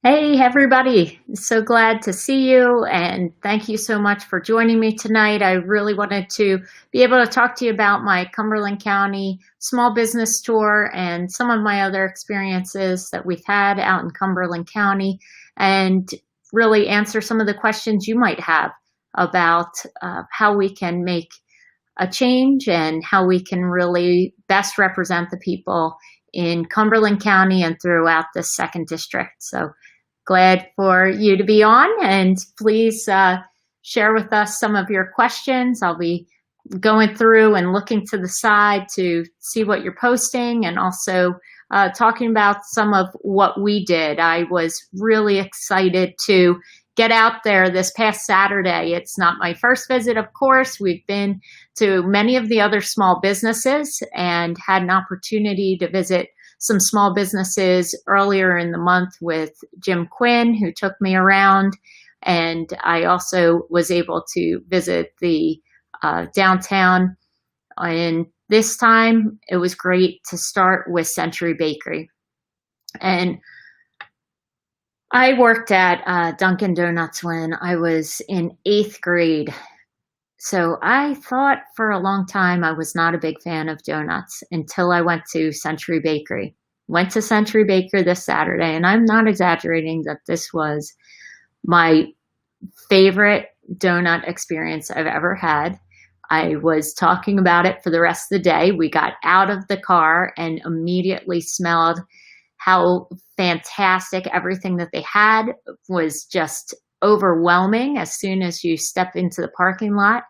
Hey, everybody. So glad to see you, and thank you so much for joining me tonight. I really wanted to be able to talk to you about my Cumberland County small business tour and some of my other experiences that we've had out in Cumberland County, and really answer some of the questions you might have about how we can make a change and how we can really best represent the people in Cumberland County and throughout the second district. So glad for you to be on, and please share with us some of your questions. I'll be going through and looking to the side to see what you're posting, and also talking about some of what we did. I was really excited to get out there this past Saturday. It's not my first visit, of course. We've been to many of the other small businesses and had an opportunity to visit some small businesses earlier in the month with Jim Quinn, who took me around. And I also was able to visit the downtown. And this time it was great to start with Century Bakery. And I worked at Dunkin' Donuts when I was in 8th grade. So I thought for a long time I was not a big fan of donuts until I went to Century Bakery. Went to Century Bakery this Saturday, and I'm not exaggerating that this was my favorite donut experience I've ever had. I was talking about it for the rest of the day. We got out of the car and immediately smelled how fantastic everything that they had was, just overwhelming as soon as you step into the parking lot.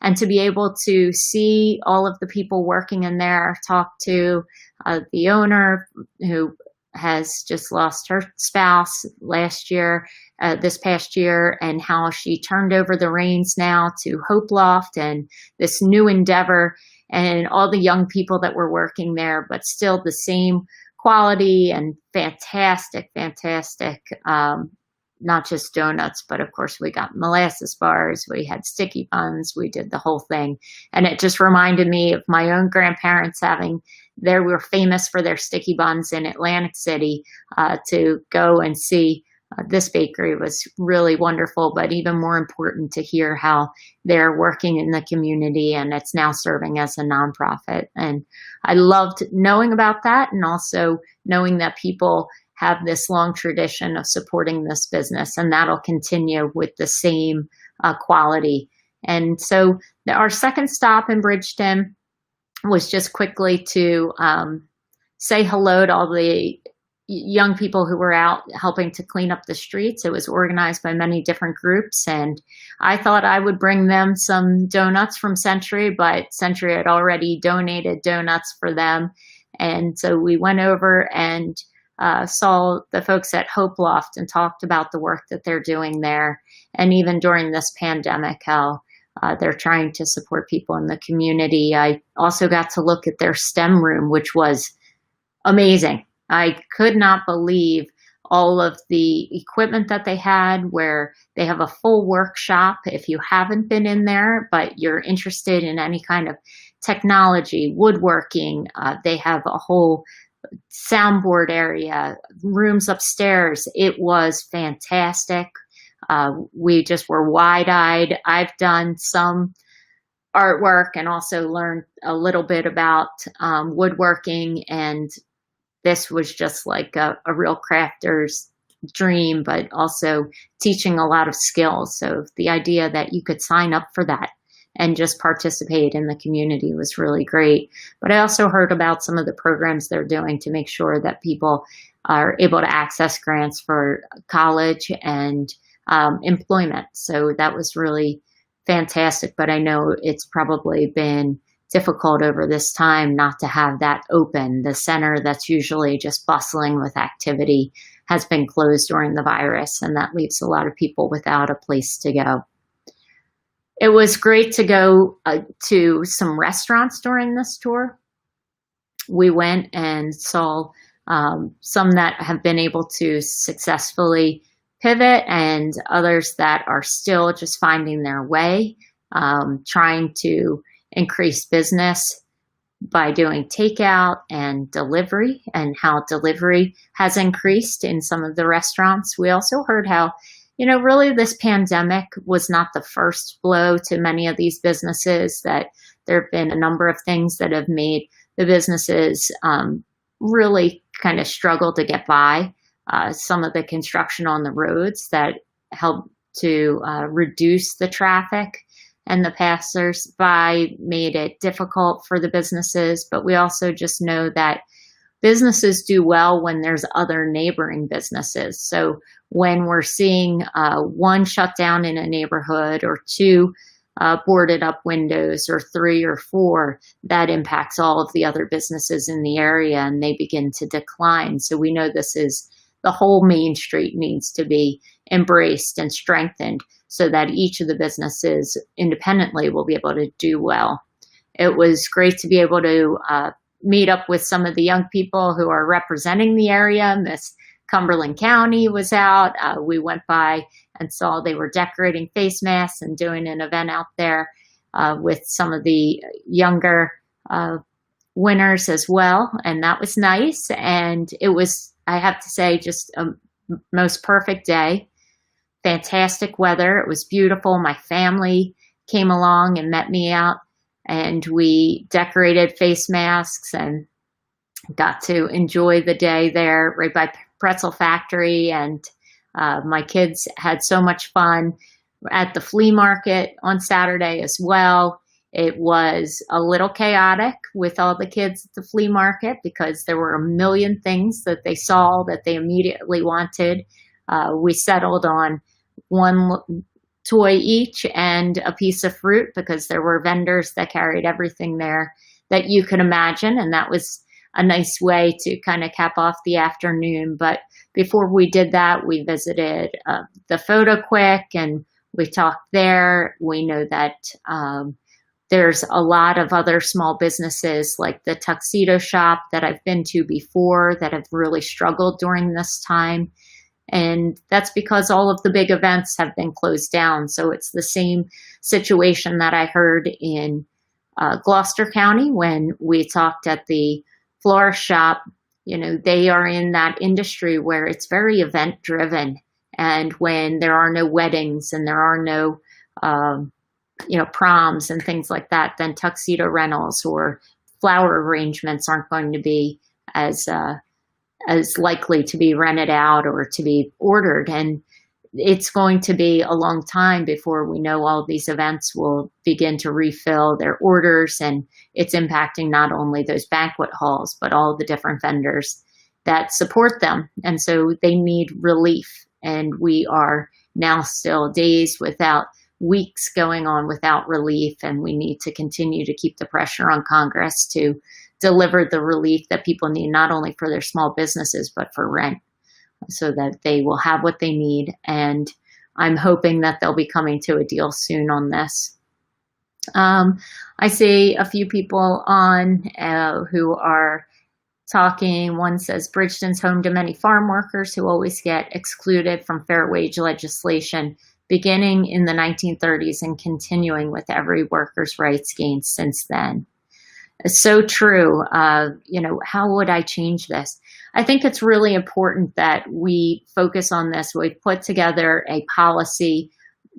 And to be able to see all of the people working in there, talk to the owner who has just lost her spouse this past year, and how she turned over the reins now to Hope Loft and this new endeavor, and all the young people that were working there, but still the same quality and fantastic, not just donuts, but of course we got molasses bars, we had sticky buns, we did the whole thing. And it just reminded me of my own grandparents they were famous for their sticky buns in Atlantic City. To go and see this bakery was really wonderful, but even more important to hear how they're working in the community, and it's now serving as a nonprofit. And I loved knowing about that, and also knowing that people have this long tradition of supporting this business, and that'll continue with the same quality. And so our second stop in Bridgeton was just quickly to say hello to all the young people who were out helping to clean up the streets. It was organized by many different groups, and I thought I would bring them some donuts from Century, but Century had already donated donuts for them. And so we went over and saw the folks at Hope Loft and talked about the work that they're doing there. And even during this pandemic, how they're trying to support people in the community. I also got to look at their STEM room, which was amazing. I could not believe all of the equipment that they had, where they have a full workshop. If you haven't been in there, but you're interested in any kind of technology, woodworking, they have a whole soundboard area, rooms upstairs. It was fantastic. We just were wide-eyed. I've done some artwork and also learned a little bit about woodworking, and this was just like a real crafter's dream, but also teaching a lot of skills. So the idea that you could sign up for that and just participate in the community was really great. But I also heard about some of the programs they're doing to make sure that people are able to access grants for college and employment. So that was really fantastic. But I know it's probably been difficult over this time not to have that open. The center that's usually just bustling with activity has been closed during the virus, and that leaves a lot of people without a place to go. It was great to go to some restaurants during this tour. We went and saw some that have been able to successfully pivot, and others that are still just finding their way, trying to increase business. by doing takeout and delivery, and how delivery has increased in some of the restaurants. We also heard how, really this pandemic was not the first blow to many of these businesses, that there have been a number of things that have made the businesses really kind of struggle to get by. Some of the construction on the roads that helped to reduce the traffic and the passers-by made it difficult for the businesses. But we also just know that businesses do well when there's other neighboring businesses. So when we're seeing one shut down in a neighborhood, or two boarded up windows, or three or four, that impacts all of the other businesses in the area, and they begin to decline. So we know the whole Main Street needs to be embraced and strengthened, so that each of the businesses independently will be able to do well. It was great to be able to meet up with some of the young people who are representing the area. Miss Cumberland County was out. We went by and saw they were decorating face masks and doing an event out there with some of the younger winners as well. And that was nice. And it was, I have to say, just a most perfect day. Fantastic weather. It was beautiful. My family came along and met me out, and we decorated face masks and got to enjoy the day there right by Pretzel Factory. And my kids had so much fun at the flea market on Saturday as well. It was a little chaotic with all the kids at the flea market because there were a million things that they saw that they immediately wanted. We settled on one toy each and a piece of fruit because there were vendors that carried everything there that you could imagine. And that was a nice way to kind of cap off the afternoon. But before we did that, we visited the Photo Quick and we talked there. We know that there's a lot of other small businesses like the Tuxedo Shop that I've been to before that have really struggled during this time. And that's because all of the big events have been closed down. So it's the same situation that I heard in Gloucester County when we talked at the florist shop. They are in that industry where it's very event driven. And when there are no weddings and there are no, proms and things like that, then tuxedo rentals or flower arrangements aren't going to be as likely to be rented out or to be ordered. And it's going to be a long time before we know all of these events will begin to refill their orders. And it's impacting not only those banquet halls, but all the different vendors that support them. And so they need relief. And we are now still days without, weeks going on without relief. And we need to continue to keep the pressure on Congress to deliver the relief that people need, not only for their small businesses, but for rent, so that they will have what they need. And I'm hoping that they'll be coming to a deal soon on this. I see a few people on who are talking. One says, Bridgeton's home to many farm workers who always get excluded from fair wage legislation, beginning in the 1930s and continuing with every workers' rights gained since then. It's so true. How would I change this? I think it's really important that we focus on this. We've put together a policy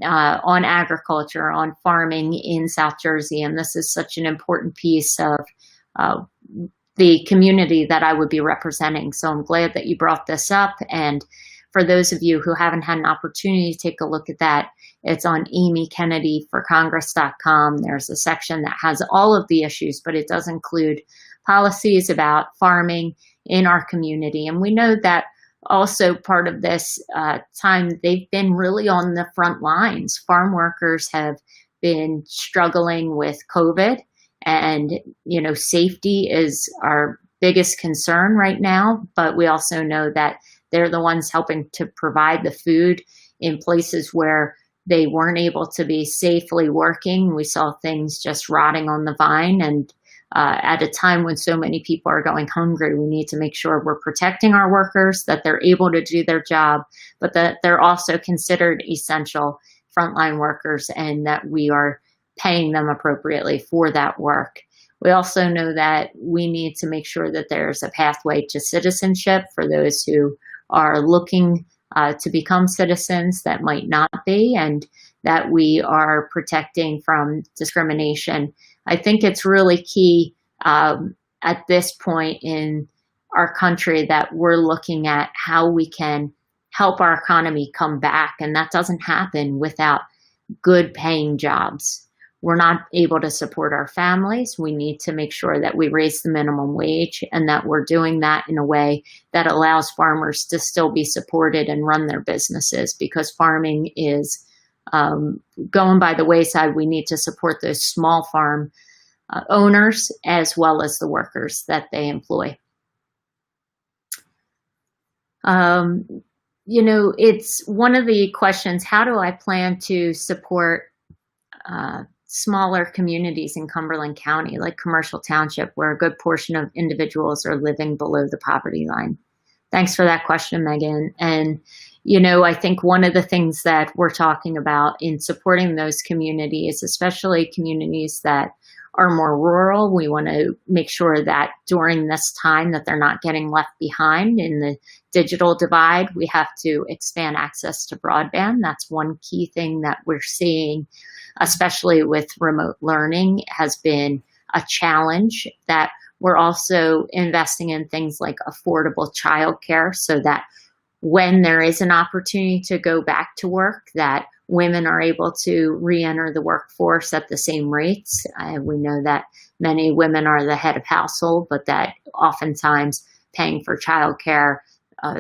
on agriculture, on farming in South Jersey, and this is such an important piece of the community that I would be representing. So I'm glad that you brought this up. And for those of you who haven't had an opportunity to take a look at that, it's on amykennedyforcongress.com. There's a section that has all of the issues, but it does include policies about farming in our community. And we know that also part of this time, they've been really on the front lines. Farm workers have been struggling with COVID, and, safety is our biggest concern right now. But we also know that they're the ones helping to provide the food in places where they weren't able to be safely working. We saw things just rotting on the vine. And at a time when so many people are going hungry, we need to make sure we're protecting our workers, that they're able to do their job, but that they're also considered essential frontline workers and that we are paying them appropriately for that work. We also know that we need to make sure that there's a pathway to citizenship for those who are looking to become citizens that might not be, and that we are protecting from discrimination. I think it's really key at this point in our country that we're looking at how we can help our economy come back, and that doesn't happen without good paying jobs. We're not able to support our families. We need to make sure that we raise the minimum wage and that we're doing that in a way that allows farmers to still be supported and run their businesses, because farming is going by the wayside. We need to support those small farm owners as well as the workers that they employ. It's one of the questions, how do I plan to support smaller communities in Cumberland County, like Commercial Township, where a good portion of individuals are living below the poverty line? Thanks for that question, Megan. And, I think one of the things that we're talking about in supporting those communities, especially communities that are more rural, we want to make sure that during this time that they're not getting left behind in the digital divide. We have to expand access to broadband. That's one key thing that we're seeing, especially with remote learning, has been a challenge. That we're also investing in things like affordable childcare, so that when there is an opportunity to go back to work, that women are able to re-enter the workforce at the same rates. We know that many women are the head of household, but that oftentimes paying for childcare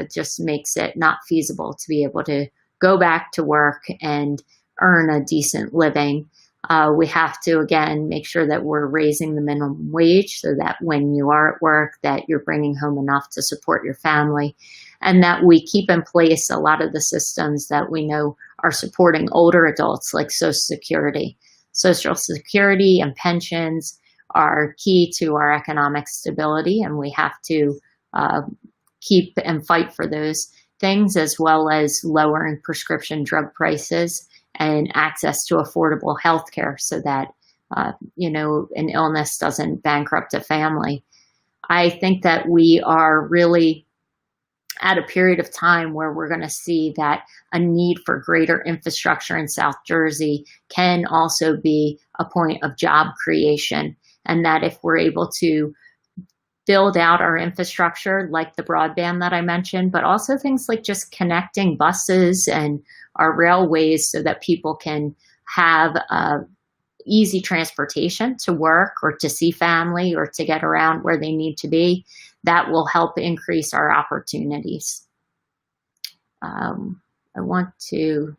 just makes it not feasible to be able to go back to work and earn a decent living. We have to, again, make sure that we're raising the minimum wage so that when you are at work, that you're bringing home enough to support your family, and that we keep in place a lot of the systems that we know are supporting older adults, like Social Security. Social Security and pensions are key to our economic stability, and we have to keep and fight for those things, as well as lowering prescription drug prices and access to affordable health care so that, an illness doesn't bankrupt a family. I think that we are really at a period of time where we're going to see that a need for greater infrastructure in South Jersey can also be a point of job creation, and that if we're able to build out our infrastructure, like the broadband that I mentioned, but also things like just connecting buses and our railways so that people can have easy transportation to work or to see family or to get around where they need to be, that will help increase our opportunities. I want to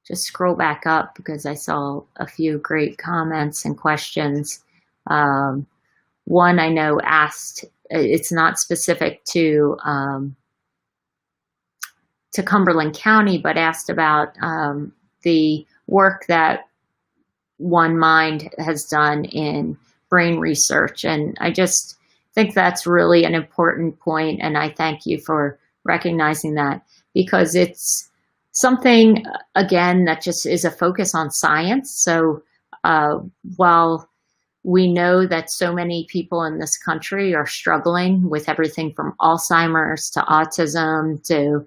just scroll back up because I saw a few great comments and questions. One I know asked, it's not specific to Cumberland County, but asked about the work that One Mind has done in brain research. And I just think that's really an important point, and I thank you for recognizing that, because it's something, again, that just is a focus on science. So while we know that so many people in this country are struggling with everything from Alzheimer's to autism to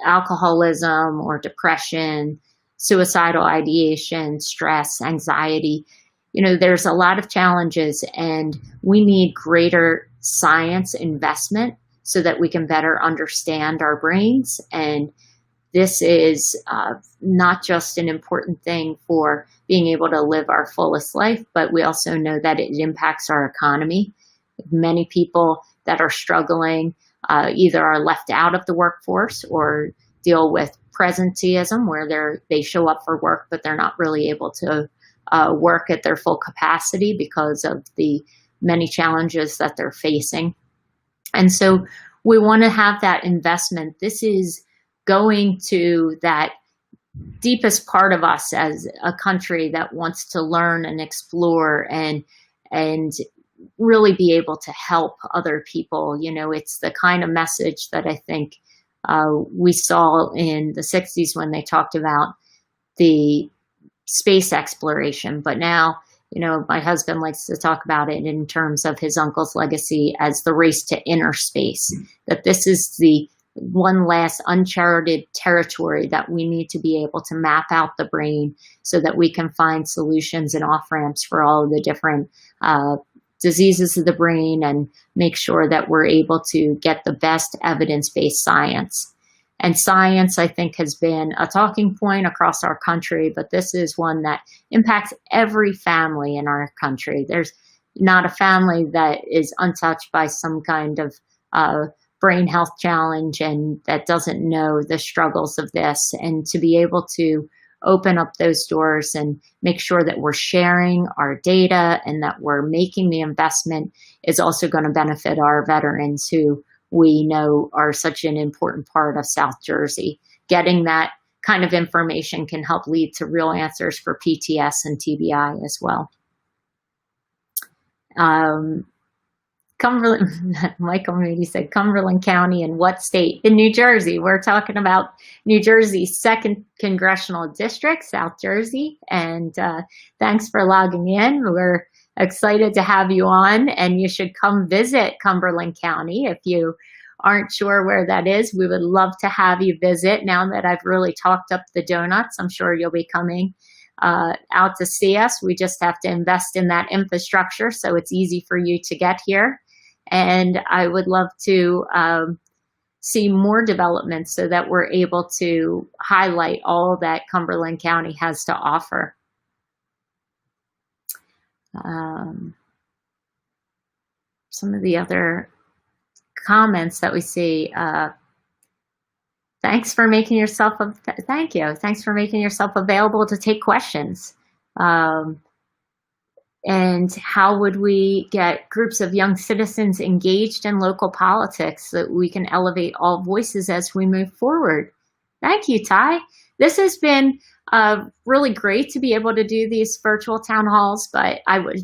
alcoholism or depression, suicidal ideation, stress, anxiety, there's a lot of challenges, and we need greater science investment so that we can better understand our brains. And this is not just an important thing for being able to live our fullest life, but we also know that it impacts our economy. Many people that are struggling either are left out of the workforce or deal with presenteeism, where they show up for work, but they're not really able to work at their full capacity because of the many challenges that they're facing. And so we want to have that investment. This is going to that deepest part of us as a country that wants to learn and explore and really be able to help other people. It's the kind of message that I think we saw in the 60s when they talked about the space exploration, but now My husband likes to talk about it in terms of his uncle's legacy as the race to inner space, that this is the one last uncharted territory that we need to be able to map out the brain so that we can find solutions and off-ramps for all of the different diseases of the brain and make sure that we're able to get the best evidence-based science. And science, I think, has been a talking point across our country, but this is one that impacts every family in our country. There's not a family that is untouched by some kind of brain health challenge and that doesn't know the struggles of this. And to be able to open up those doors and make sure that we're sharing our data and that we're making the investment is also going to benefit our veterans who we know are such an important part of South Jersey. Getting that kind of information can help lead to real answers for PTS and TBI as well. Cumberland, Michael Moody said, Cumberland County in what state? In New Jersey. We're talking about New Jersey's 2nd Congressional District, South Jersey. And thanks for logging in. We're excited to have you on, and you should come visit Cumberland County. If you aren't sure where that is, we would love to have you visit. Now that I've really talked up the donuts, I'm sure you'll be coming out to see us. We just have to invest in that infrastructure so it's easy for you to get here. And I would love to see more developments so that we're able to highlight all that Cumberland County has to offer. Some of the other comments that we see. Thanks for making yourself, thank you. Thanks for making yourself available to take questions. And how would we get groups of young citizens engaged in local politics so that we can elevate all voices as we move forward? Thank you, Ty. This has been really great to be able to do these virtual town halls, but I would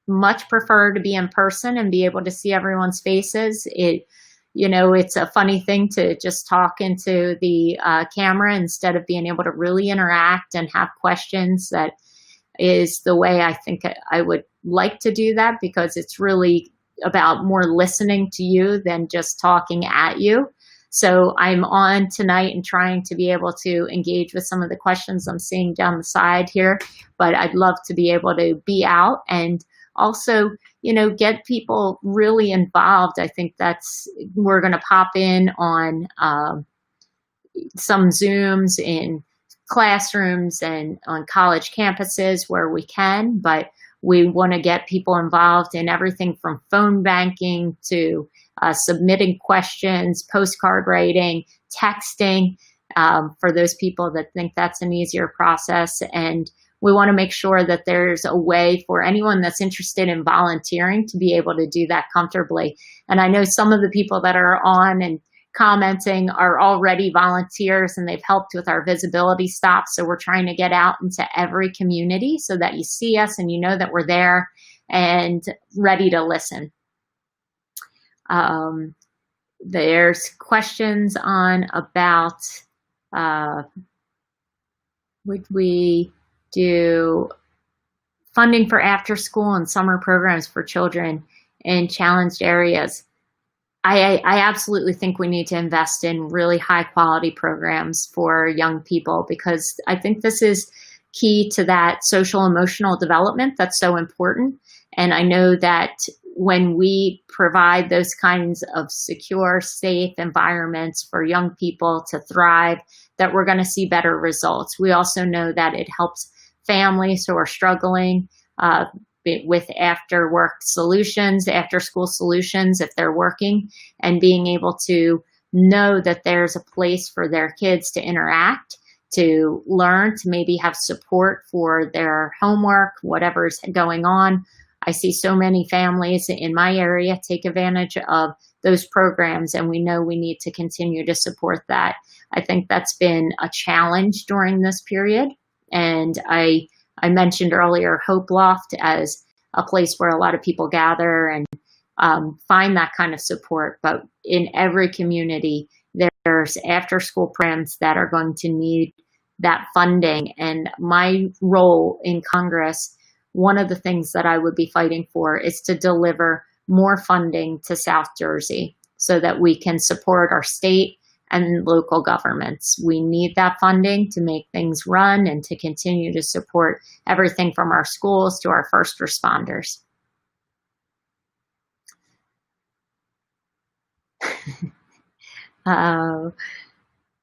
much prefer to be in person and be able to see everyone's faces. It's a funny thing to just talk into the camera instead of being able to really interact and have questions. That is the way I think I would like to do that, because it's really about more listening to you than just talking at you. So I'm on tonight and trying to be able to engage with some of the questions I'm seeing down the side here, but I'd love to be able to be out and also, get people really involved. I think we're going to pop in on some Zooms in classrooms and on college campuses where we can, but we want to get people involved in everything from phone banking to submitting questions, postcard writing, texting, for those people that think that's an easier process. And we want to make sure that there's a way for anyone that's interested in volunteering to be able to do that comfortably. And I know some of the people that are on and commenting are already volunteers and they've helped with our visibility stops. So we're trying to get out into every community so that you see us and you know that we're there and ready to listen. There's questions on about would we do funding for after school and summer programs for children in challenged areas. I absolutely think we need to invest in really high quality programs for young people, because I think this is key to that social emotional development that's so important. And I know that when we provide those kinds of secure, safe environments for young people to thrive, that we're going to see better results. We also know that it helps families who are struggling with after school solutions, if they're working, and being able to know that there's a place for their kids to interact, to learn, to maybe have support for their homework, whatever's going on. I see so many families in my area take advantage of those programs, and we know we need to continue to support that. I think that's been a challenge during this period. And I mentioned earlier Hope Loft as a place where a lot of people gather and find that kind of support. But in every community, there's after-school programs that are going to need that funding. And my role in Congress one of the things that I would be fighting for is to deliver more funding to South Jersey so that we can support our state and local governments. We need that funding to make things run and to continue to support everything from our schools to our first responders.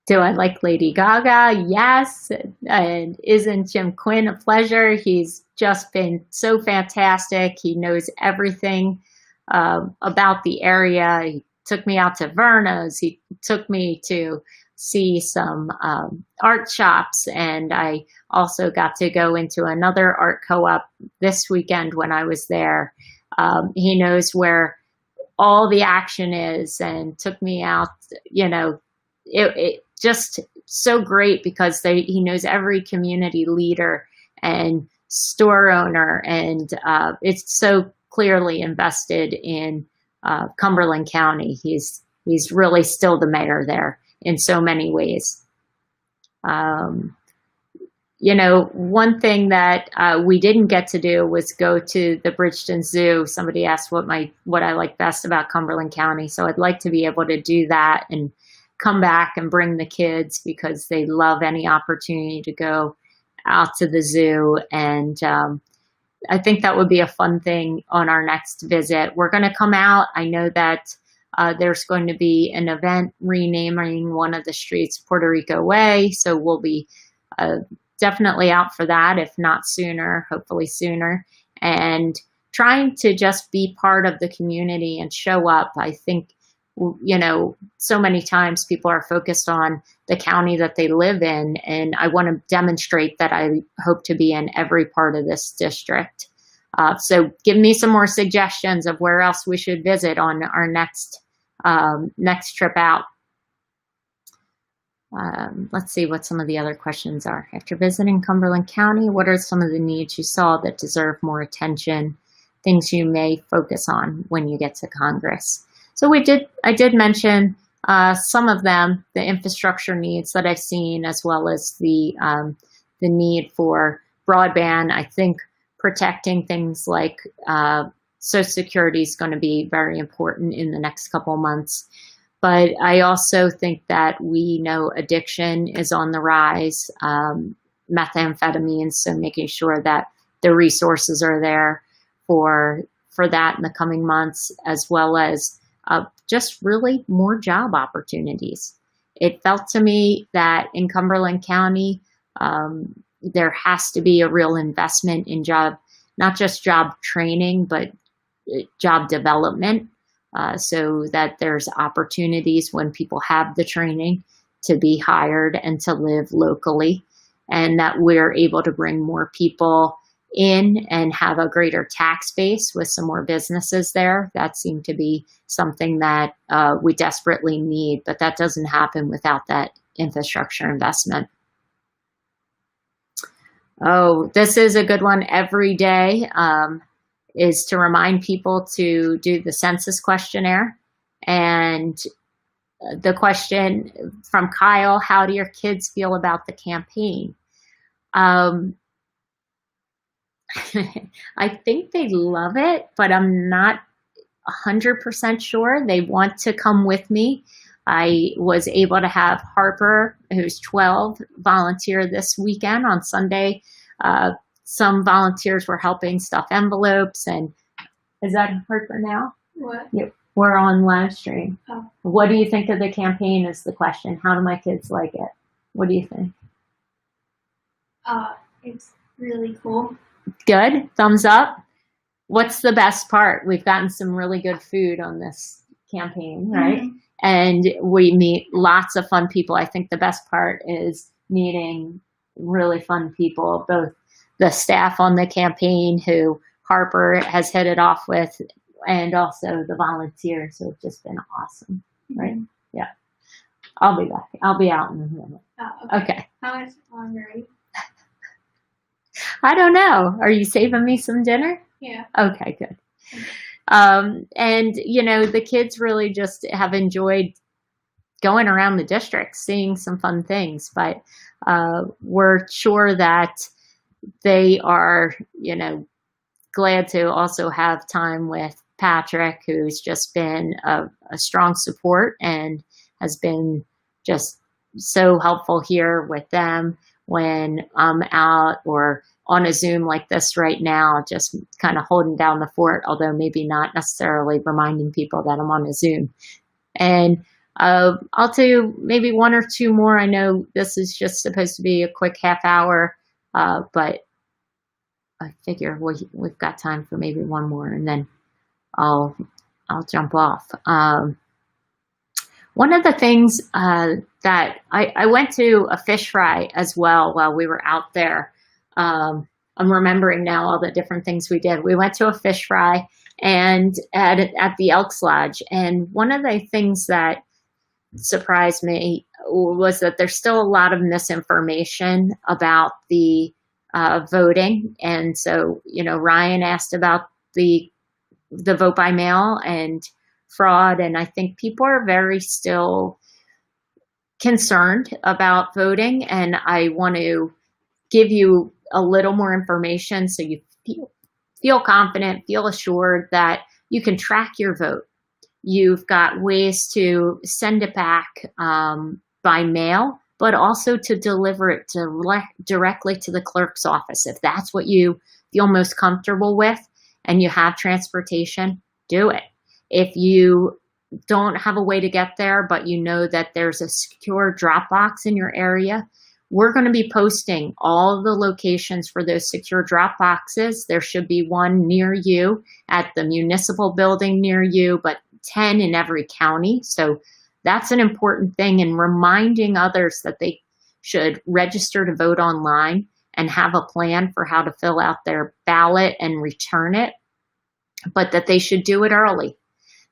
Do I like Lady Gaga? Yes. And isn't Jim Quinn a pleasure? He's just been so fantastic. He knows everything about the area. He took me out to Verna's. He took me to see some art shops. And I also got to go into another art co-op this weekend when I was there. He knows where all the action is and took me out, it just so great because he knows every community leader and store owner, and it's so clearly invested in Cumberland County. He's really still the mayor there in so many ways. One thing that we didn't get to do was go to the Bridgeton Zoo. Somebody asked what I like best about Cumberland County, so I'd like to be able to do that and come back and bring the kids because they love any opportunity to go out to the zoo. And I think that would be a fun thing on our next visit. We're going to come out. I know that there's going to be an event renaming one of the streets Puerto Rico Way. So we'll be definitely out for that, if not sooner, hopefully sooner. And trying to just be part of the community and show up. I think, so many times people are focused on the county that they live in, and I want to demonstrate that I hope to be in every part of this district. So give me some more suggestions of where else we should visit on our next trip out. Let's see what some of the other questions are. After visiting Cumberland County, what are some of the needs you saw that deserve more attention, things you may focus on when you get to Congress? So I did mention some of them, the infrastructure needs that I've seen, as well as the need for broadband. I think protecting things like Social Security is going to be very important in the next couple of months. But I also think that we know addiction is on the rise, methamphetamine, so making sure that the resources are there for that in the coming months, as well as just really more job opportunities. It felt to me that in Cumberland County, there has to be a real investment in not just job training, but job development, so that there's opportunities when people have the training to be hired and to live locally, and that we're able to bring more people in and have a greater tax base with some more businesses there. That seemed to be something that we desperately need, but that doesn't happen without that infrastructure investment. Oh, this is a good one every day, is to remind people to do the census questionnaire. And the question from Kyle, how do your kids feel about the campaign? I think they love it, but I'm not 100% sure. They want to come with me. I was able to have Harper, who's 12, volunteer this weekend on Sunday. Some volunteers were helping stuff envelopes. And is that Harper now? What? Yep. We're on live stream. Oh. What do you think of the campaign is the question. How do my kids like it? What do you think? It's really cool. Good. Thumbs up. What's the best part? We've gotten some really good food on this campaign, right? Mm-hmm. And we meet lots of fun people. I think the best part is meeting really fun people, both the staff on the campaign who Harper has hit it off with, and also the volunteers who have just been awesome, right? Mm-hmm. Yeah. I'll be back. I'll be out in a minute. Oh, okay. How much longer are you? I don't know. Are you saving me some dinner? Yeah. Okay, good. Okay. And, the kids really just have enjoyed going around the district, seeing some fun things, but we're sure that they are, glad to also have time with Patrick, who's just been a strong support and has been just so helpful here with them when I'm out or on a Zoom like this right now, just kind of holding down the fort, although maybe not necessarily reminding people that I'm on a Zoom. And I'll do maybe one or two more. I know this is just supposed to be a quick half hour, but I figure we've got time for maybe one more, and then I'll jump off. One of the things that I went to a fish fry as well while we were out there. I'm remembering now all the different things we did. We went to a fish fry and at the Elks Lodge, and one of the things that surprised me was that there's still a lot of misinformation about the voting. And so, Ryan asked about the vote by mail and fraud, and I think people are very still concerned about voting, and I want to give you a little more information so you feel confident, feel assured that you can track your vote. You've got ways to send it back by mail, but also to deliver it directly to the clerk's office. If that's what you feel most comfortable with and you have transportation, do it. If you don't have a way to get there, but you know that there's a secure drop box in your area, we're going to be posting all of the locations for those secure drop boxes. There should be one near you at the municipal building near you, but 10 in every county. So that's an important thing, and reminding others that they should register to vote online and have a plan for how to fill out their ballot and return it, but that they should do it early.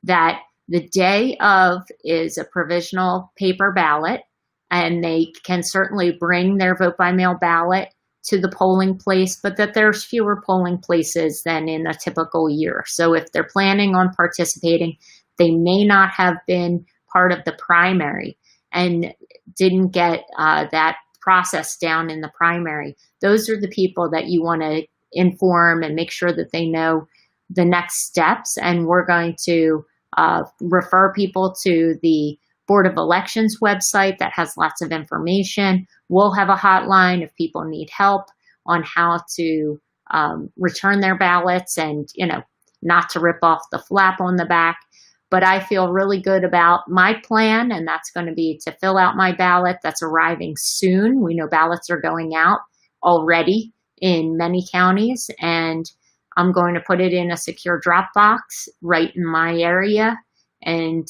That the day of is a provisional paper ballot, and they can certainly bring their vote by mail ballot to the polling place, but that there's fewer polling places than in a typical year. So if they're planning on participating, they may not have been part of the primary and didn't get that process down in the primary. Those are the people that you want to inform and make sure that they know the next steps. And we're going to refer people to the Board of Elections website that has lots of information. We'll have a hotline if people need help on how to return their ballots and, not to rip off the flap on the back. But I feel really good about my plan, and that's going to be to fill out my ballot. That's arriving soon. We know ballots are going out already in many counties, and I'm going to put it in a secure drop box right in my area, and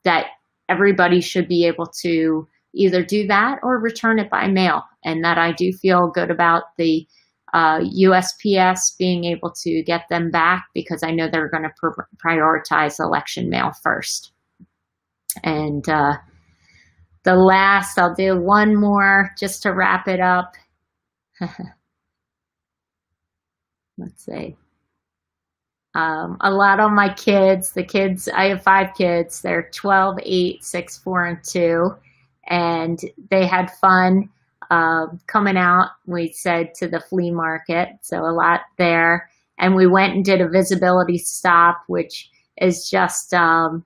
that everybody should be able to either do that or return it by mail, and that I do feel good about the USPS being able to get them back, because I know they're going to prioritize election mail first. And the last, I'll do one more just to wrap it up. Let's see. A lot on my kids. I have 5 kids. They're 12, 8, 6, 4, and 2. And they had fun coming out. We said to the flea market, so a lot there. And we went and did a visibility stop, which is just, holding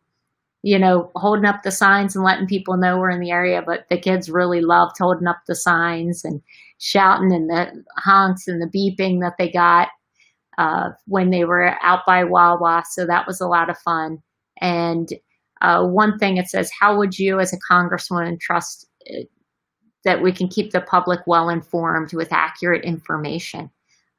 up the signs and letting people know we're in the area. But the kids really loved holding up the signs and shouting, and the honks and the beeping that they got when they were out by Wawa. So that was a lot of fun. And one thing, it says, how would you as a congresswoman trust that we can keep the public well informed with accurate information?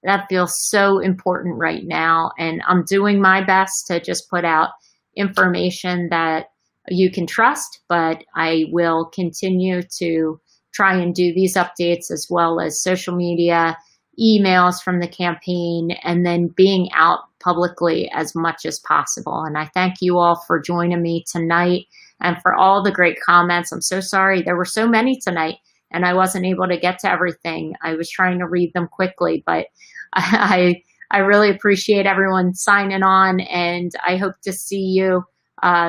That feels so important right now. And I'm doing my best to just put out information that you can trust, but I will continue to try and do these updates, as well as social media, emails from the campaign, and then being out publicly as much as possible. And I thank you all for joining me tonight and for all the great comments. I'm so sorry there were so many tonight and I wasn't able to get to everything. I was trying to read them quickly, but I really appreciate everyone signing on, and I hope to see you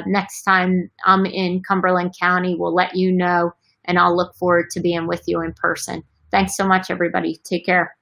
next time I'm in Cumberland County. We'll let you know, and I'll look forward to being with you in person. Thanks so much, everybody. Take care.